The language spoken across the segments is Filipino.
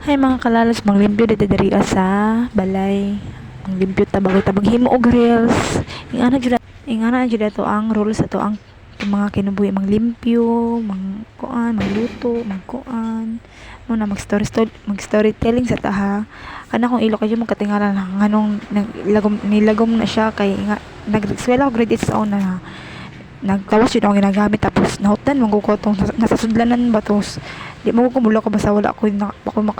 Hay mga kalalas, manglimpyo dito diri sa balay. Manglimpyo ta bago ta maghimo og reels. Ingana jud ato ang rules ato ang mga kinabuhi manglimpyo, magluto, magkuan. Mo na mag storytelling sa taha. Kana kung ilo kayo magkatingalan nganong nilagom na siya kay nga nag-eskwela ko grade 8 sa una na nagkawas yun ako ginagamit tapos nahutdan mong tong nasa sudlanan ba tos di mo ko mula ko basta wala ko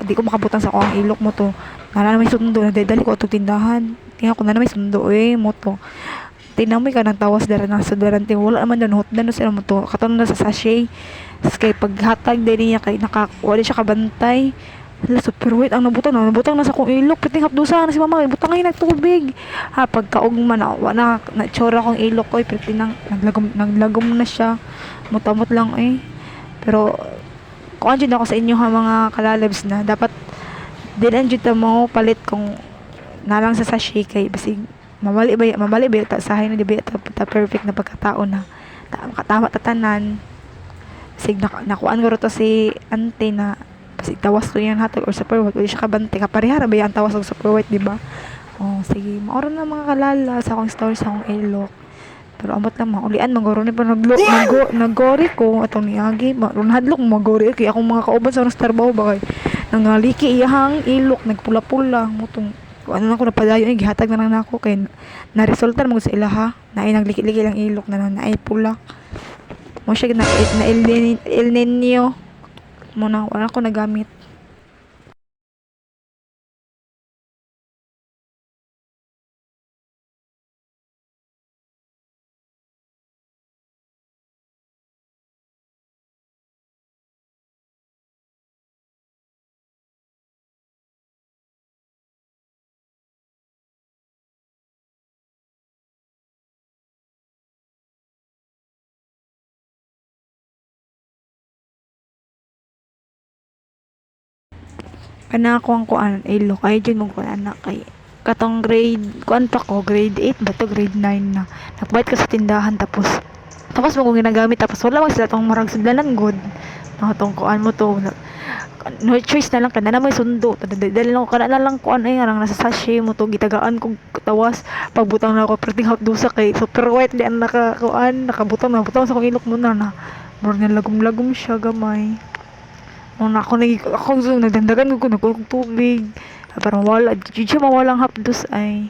di ko makabutang sa akong ilok mo to nana na may sundo na dali ko atong tindahan tingnan ko na may sundo mo to tinamoy ka ng tawas dara na sudaran ti wala naman doon hutdan no sila mo to katon na sa sachet kay paghatag diri niya kay wala siya kabantay. Hala, super wait ang nabutang na sa kong ilok piting hapdusa na si mama butang ay nagtubig ha pagkaugma na wala na tsura kong ilok ko piting naglagom na siya mutamot lang pero kung andyan ako sa inyo ha mga kalalabs na dapat din andyan ta mo palit kung nalang sa sachet kay basig mamali ba ta sahay na di ba ta perfect na pagkatao na makatama tatanan basig nakuan ko to si ante na kasi tawas to yan hatag or super white wala siya kabante kaparehara ba yan tawas og super white di ba sige maoro na mga kalala sa akong story sa akong ilok pero amot lang maulian magoro ni pa naggori ko atong niagi runhadlok magori kay akong mga kauban sa trabaho ba kay nangaliki iyahang ilok nagpula-pula mutong ano na ko napadayon gihatag na lang nako kay na-resulta mo sa ilaha naay nagliki-liki lang ilok na naay pula mo siya na El Nino muna wala ko nagamit. Kana ako ang kuan ilok ay dyan mong kuan anak kay katong kuan pa ko grade 8 ba to grade 9 na nagbayad ka sa tindahan tapos mo kong ginagamit tapos wala man sila tong marag sudlanan good tong kuan mo to no choice na lang kana na may sundo dali lang ko kana na lang kuan nga nasa sachet mo to gitagaan kog tawas pagbutang na ako perting hot dusa kay super white di ang nakabutang sa kong ilok mo na murag na lagom siya gamay ako zoom nagdandagan ko nagkulog tubig para mawala di siya mawalang hapdos ay